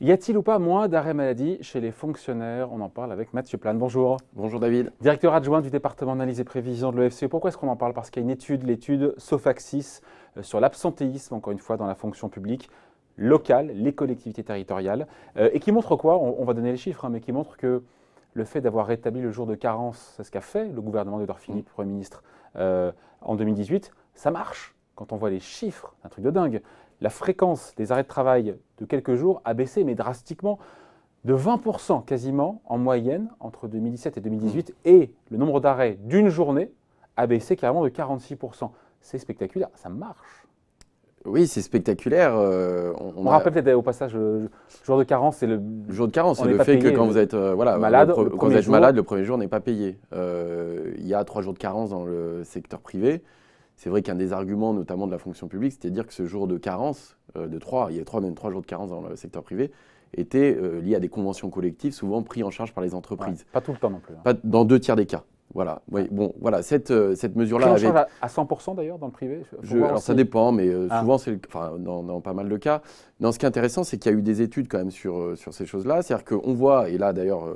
Y a-t-il ou pas moins d'arrêts maladie chez les fonctionnaires? On en parle avec Mathieu Plane. Bonjour. Bonjour David. Directeur adjoint du département d'analyse et prévision de l'OFCE. Pourquoi est-ce qu'on en parle? Parce qu'il y a une étude, l'étude Sofaxis, sur l'absentéisme, encore une fois, dans la fonction publique locale, les collectivités territoriales, et qui montre quoi? On va donner les chiffres, mais qui montre que le fait d'avoir rétabli le jour de carence, c'est ce qu'a fait le gouvernement d'Édouard Philippe, Premier ministre, en 2018, ça marche. Quand on voit les chiffres, un truc de dingue. La fréquence des arrêts de travail de quelques jours a baissé, mais drastiquement, de 20% quasiment en moyenne entre 2017 et 2018. Et le nombre d'arrêts d'une journée a baissé carrément de 46%. C'est spectaculaire, ça marche. Oui, c'est spectaculaire. On rappelle peut-être au passage, le jour de carence, c'est le jour de carence, c'est le fait que quand vous êtes malade, quand vous êtes malade, le premier jour n'est pas payé. Il y a 3 jours de carence dans le secteur privé. C'est vrai qu'un des arguments, notamment de la fonction publique, c'était de dire que ce jour de carence, il y a même 3 jours de carence dans le secteur privé, était lié à des conventions collectives, souvent pris en charge par les entreprises. Ouais, pas tout le temps non plus. Hein. Pas dans 2 tiers des cas. Voilà. Oui, bon, voilà, cette mesure-là avait... à 100% d'ailleurs dans le privé? Alors ça dépend, mais souvent, dans pas mal de cas. Non, ce qui est intéressant, c'est qu'il y a eu des études quand même sur ces choses-là. C'est-à-dire qu'on voit, et là d'ailleurs,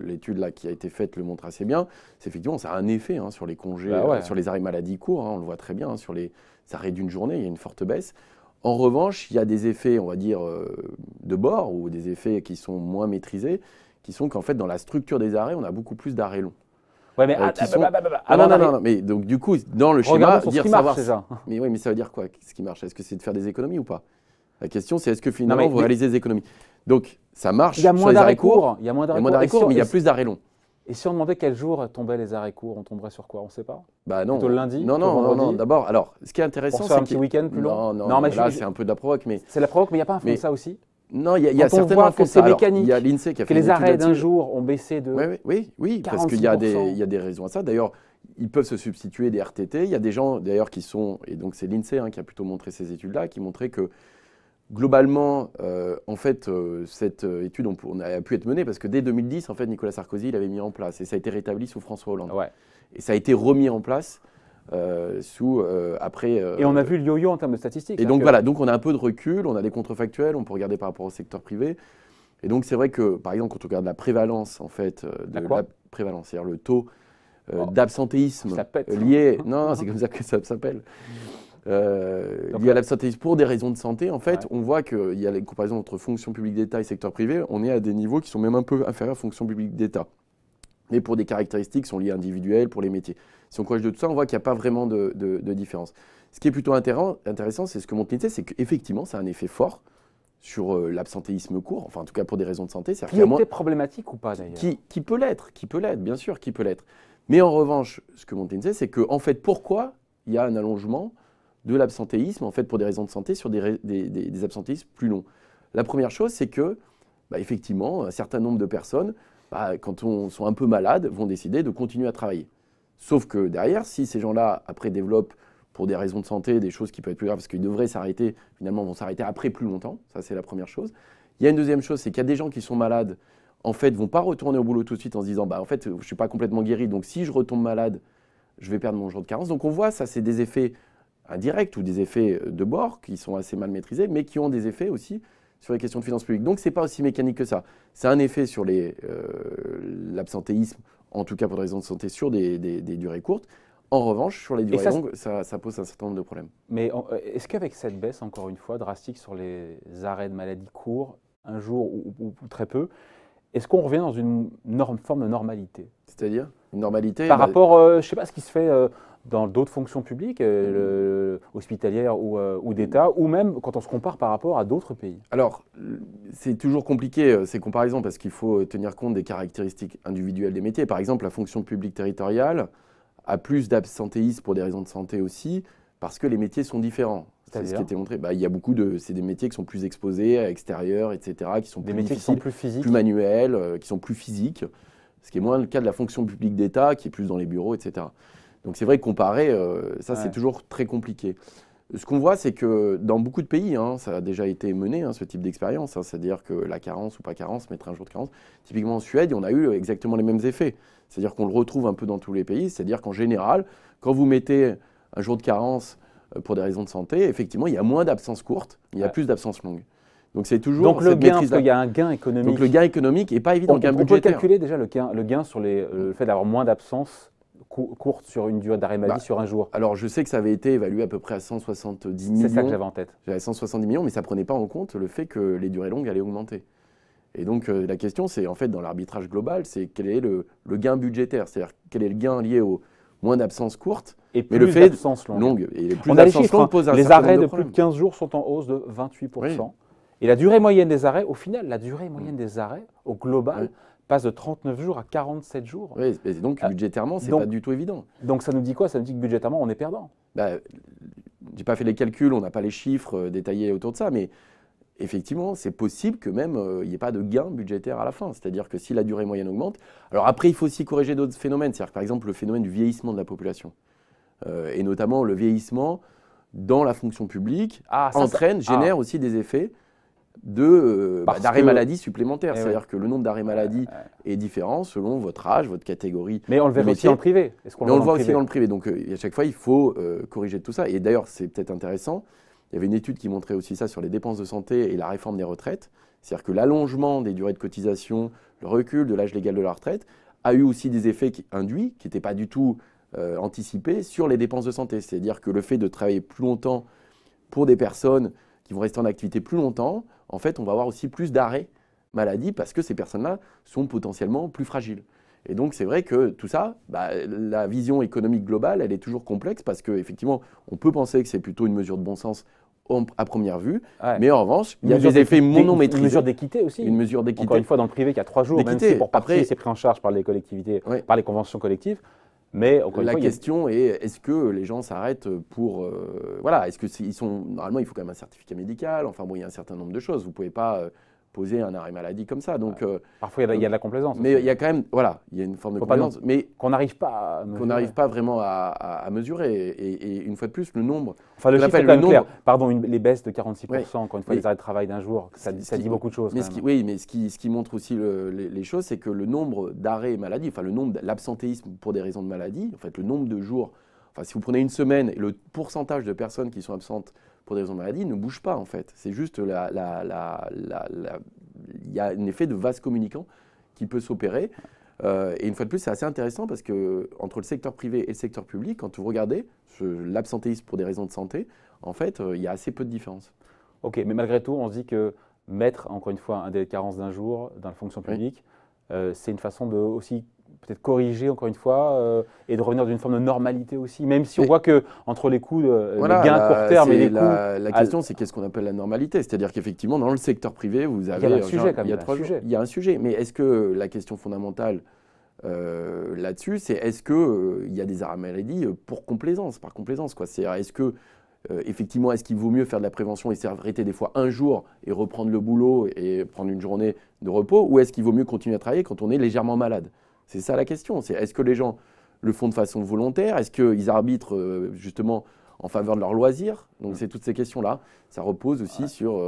l'étude qui a été faite le montre assez bien, c'est effectivement, ça a un effet sur les congés, sur les arrêts maladie courts, on le voit très bien, sur les arrêts d'une journée, il y a une forte baisse. En revanche, il y a des effets, on va dire, de bord, ou des effets qui sont moins maîtrisés, qui sont qu'en fait, dans la structure des arrêts, on a beaucoup plus d'arrêts longs. Ouais, mais non, mais donc du coup, dans le schéma, dire savoir déjà. Mais oui, mais ça veut dire quoi, ce qui marche? Est-ce que c'est de faire des économies ou pas? La question, c'est est-ce que finalement vous réalisez des économies? Donc ça marche. Il y a moins d'arrêts courts. Il y a moins d'arrêts courts, mais il y a plus d'arrêts longs. Et si on demandait quel jour tombaient les arrêts courts, on tomberait sur quoi? On ne sait pas. Bah non. Plutôt le lundi? Non. D'abord, alors, ce qui est intéressant, c'est un petit week-end plus long. Non, mais là, c'est un peu de la provoque, mais c'est la provoque, mais il n'y a pas un fond de ça aussi? Non, il y a certainement que c'est mécanique, il y a l'INSEE qui a fait que les arrêts d'un jour ont baissé de oui, parce qu'il y a des raisons à ça. D'ailleurs, ils peuvent se substituer des RTT. Il y a des gens, d'ailleurs, qui sont, et donc c'est l'INSEE qui a plutôt montré ces études-là, qui montraient que, globalement, en fait, cette étude, on a pu être menée, parce que dès 2010, en fait, Nicolas Sarkozy l'avait mis en place, et ça a été rétabli sous François Hollande. Ouais. Et ça a été remis en place après. Et on a vu le yo-yo en termes de statistiques. Et donc voilà, donc on a un peu de recul, on a des contrefactuels, on peut regarder par rapport au secteur privé. Et donc c'est vrai que, par exemple, quand on regarde la prévalence, en fait, la prévalence, c'est-à-dire le taux d'absentéisme lié, non, c'est comme ça que ça s'appelle, lié à l'absentéisme pour des raisons de santé, en fait, on voit qu'il y a les comparaisons entre fonction publique d'État et secteur privé, on est à des niveaux qui sont même un peu inférieurs à fonction publique d'État. Mais pour des caractéristiques qui sont liées individuelles, pour les métiers. Si on corrige de tout ça, on voit qu'il n'y a pas vraiment de différence. Ce qui est plutôt intéressant, c'est ce que montre l'INSEE, c'est qu'effectivement, ça a un effet fort sur l'absentéisme court, enfin en tout cas pour des raisons de santé. Qui était problématique ou pas d'ailleurs? Qui peut l'être, bien sûr, qui peut l'être. Mais en revanche, ce que montre l'INSEE, c'est qu'en fait, pourquoi il y a un allongement de l'absentéisme, en fait, pour des raisons de santé, sur des absentéismes plus longs? La première chose, c'est que, effectivement, un certain nombre de personnes, quand on sont un peu malades, vont décider de continuer à travailler. Sauf que derrière, si ces gens-là, après, développent, pour des raisons de santé, des choses qui peuvent être plus graves, parce qu'ils devraient s'arrêter, finalement, vont s'arrêter après plus longtemps. Ça, c'est la première chose. Il y a une deuxième chose, c'est qu'il y a des gens qui sont malades, en fait, ne vont pas retourner au boulot tout de suite en se disant, en fait, je ne suis pas complètement guéri, donc si je retombe malade, je vais perdre mon jour de carence. Donc on voit, ça, c'est des effets indirects ou des effets de bord qui sont assez mal maîtrisés, mais qui ont des effets aussi sur les questions de finances publiques. Donc, ce n'est pas aussi mécanique que ça. C'est un effet sur l'absentéisme, en tout cas pour des raisons de santé, sur des durées courtes. En revanche, sur les durées longues, ça pose un certain nombre de problèmes. Mais est-ce qu'avec cette baisse, encore une fois, drastique sur les arrêts de maladie courts, un jour ou très peu, est-ce qu'on revient dans une forme de normalité? C'est-à-dire une normalité par rapport, je ne sais pas, ce qui se fait dans d'autres fonctions publiques, hospitalières ou d'État, ou même quand on se compare par rapport à d'autres pays? Alors, c'est toujours compliqué ces comparaisons parce qu'il faut tenir compte des caractéristiques individuelles des métiers. Par exemple, la fonction publique territoriale a plus d'absentéisme pour des raisons de santé aussi, parce que les métiers sont différents. C'est ce qui a été montré. Il y a beaucoup c'est des métiers qui sont plus exposés à l'extérieur, etc., qui sont plus difficiles, qui sont plus physiques, plus manuels, qui sont plus physiques, ce qui est moins le cas de la fonction publique d'État, qui est plus dans les bureaux, etc. Donc c'est vrai que comparer, c'est toujours très compliqué. Ce qu'on voit, c'est que dans beaucoup de pays, ça a déjà été mené, ce type d'expérience, c'est-à-dire que la carence ou pas carence, mettre un jour de carence, typiquement en Suède, on a eu exactement les mêmes effets. C'est-à-dire qu'on le retrouve un peu dans tous les pays, c'est-à-dire qu'en général, quand vous mettez un jour de carence pour des raisons de santé, effectivement, il y a moins d'absences courtes, il y a plus d'absences longues. Donc c'est toujours donc le cette gain, parce maîtrise-là. qu'il y a un gain économique. Donc le gain économique n'est pas évident, le gain On peut budgétaire. calculer déjà le gain sur le fait d'avoir moins d'absences courtes sur une durée d'arrêt maladie sur un jour. Alors je sais que ça avait été évalué à peu près à 170 millions. C'est ça que j'avais en tête. J'avais 170 millions, mais ça ne prenait pas en compte le fait que les durées longues allaient augmenter. Et donc la question, c'est en fait dans l'arbitrage global, c'est quel est le gain budgétaire, c'est-à-dire quel est le gain lié au moins d'absences courtes, et mais le fait d'absences longues. Et les plus on a les d'absences chiffres, longues posent un les certain arrêts nombre de problèmes. plus de 15 jours sont en hausse de 28%. Oui. Et la durée moyenne des arrêts, au final, la durée moyenne des arrêts, au global, passe de 39 jours à 47 jours. Oui, et donc budgétairement, ce n'est pas du tout évident. Donc ça nous dit quoi? Ça nous dit que budgétairement, on est perdant. Je n'ai pas fait les calculs, on n'a pas les chiffres détaillés autour de ça, mais effectivement, c'est possible que même il n'y ait pas de gain budgétaire à la fin. C'est-à-dire que si la durée moyenne augmente… Alors après, il faut aussi corriger d'autres phénomènes. C'est-à-dire par exemple le phénomène du vieillissement de la population. Et notamment le vieillissement dans la fonction publique génère aussi des effets d'arrêt maladie supplémentaires. C'est-à-dire que le nombre d'arrêts maladie est différent selon votre âge, votre catégorie. Mais on le verra aussi dans le privé. On le voit aussi dans le privé. Donc à chaque fois, il faut corriger tout ça. Et d'ailleurs, c'est peut-être intéressant. Il y avait une étude qui montrait aussi ça sur les dépenses de santé et la réforme des retraites. C'est-à-dire que l'allongement des durées de cotisation, le recul de l'âge légal de la retraite a eu aussi des effets induits qui n'étaient pas du tout anticipés sur les dépenses de santé. C'est-à-dire que le fait de travailler plus longtemps pour des personnes qui vont rester en activité plus longtemps, en fait, on va avoir aussi plus d'arrêts maladie parce que ces personnes-là sont potentiellement plus fragiles. Et donc, c'est vrai que tout ça, la vision économique globale, elle est toujours complexe parce qu'effectivement, on peut penser que c'est plutôt une mesure de bon sens à première vue, mais en revanche, il y a des effets non maîtrisés. Une mesure d'équité aussi. Une mesure d'équité. Encore une fois, dans le privé, qui a 3 jours, même si pour partie, c'est pris en charge par les collectivités, par les conventions collectives. Mais encore une fois, la question est, est-ce que les gens s'arrêtent pour… voilà, est-ce qu'ils sont… Normalement, il faut quand même un certificat médical. Enfin bon, il y a un certain nombre de choses. Vous ne pouvez pas poser un arrêt maladie comme ça. Donc, parfois, il y a de la complaisance. Mais il y a quand même… Voilà, il y a une forme de complaisance. Mais qu'on n'arrive pas à mesurer. Qu'on n'arrive pas vraiment à mesurer. Et une fois de plus, le nombre… Enfin, le chiffre est quand même clair. Pardon, les baisses de 46%, encore une fois, les arrêts de travail d'un jour, ça dit beaucoup de choses. Oui, mais ce qui montre aussi les choses, c'est que le nombre d'arrêts maladie, enfin le nombre l'absentéisme pour des raisons de maladie, en fait, le nombre de jours… Enfin, si vous prenez une semaine, et le pourcentage de personnes qui sont absentes pour des raisons de maladie ne bouge pas, en fait. C'est juste il y a un effet de vase communicant qui peut s'opérer. Et une fois de plus, c'est assez intéressant parce que entre le secteur privé et le secteur public, quand vous regardez l'absentéisme pour des raisons de santé, en fait, il y a assez peu de différence. Ok, mais malgré tout, on se dit que mettre, encore une fois, un délai de carence d'un jour dans la fonction publique, c'est une façon de aussi peut-être corriger, encore une fois, et de revenir d'une forme de normalité aussi, même si on voit que entre les coûts, le gain à court terme et les coûts… La question, c'est qu'est-ce qu'on appelle la normalité? C'est-à-dire qu'effectivement, dans le secteur privé, vous avez… Il y a un sujet quand même. Il y a un sujet, mais est-ce que la question fondamentale là-dessus, c'est est-ce qu'il y a des arrêts maladie pour complaisance, par complaisance, quoi. C'est-à-dire, est-ce que effectivement, est-ce qu'il vaut mieux faire de la prévention et s'arrêter des fois un jour et reprendre le boulot et prendre une journée de repos, ou est-ce qu'il vaut mieux continuer à travailler quand on est légèrement malade? C'est ça la question. C'est est-ce que les gens le font de façon volontaire? Est-ce qu'ils arbitrent justement en faveur de leur loisir? Donc c'est toutes ces questions-là. Ça repose aussi sur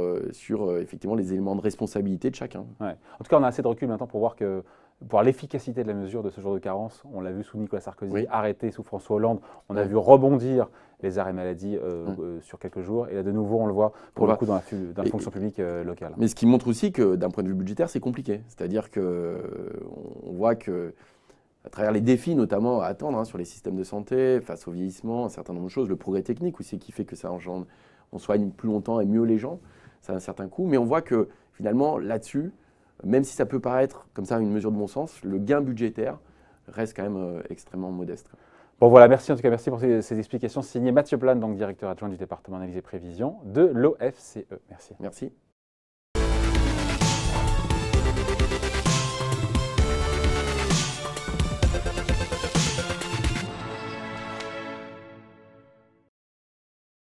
effectivement les éléments de responsabilité de chacun. En tout cas, on a assez de recul maintenant pour voir que pour l'efficacité de la mesure de ce jour de carence, on l'a vu sous Nicolas Sarkozy, arrêté sous François Hollande, on a vu rebondir les arrêts maladie sur quelques jours, et là de nouveau on le voit pour le coup dans la fonction publique locale. Mais ce qui montre aussi que d'un point de vue budgétaire, c'est compliqué. C'est-à-dire qu'on voit que à travers les défis notamment à attendre sur les systèmes de santé, face au vieillissement, un certain nombre de choses, le progrès technique aussi qui fait que ça engendre, on soigne plus longtemps et mieux les gens, ça a un certain coût, mais on voit que finalement là-dessus, même si ça peut paraître comme ça une mesure de bon sens, le gain budgétaire reste quand même extrêmement modeste. Bon voilà, merci en tout cas, merci pour ces explications. Signé Mathieu Plane, donc directeur adjoint du département analyse et prévision de l'OFCE. Merci. Merci.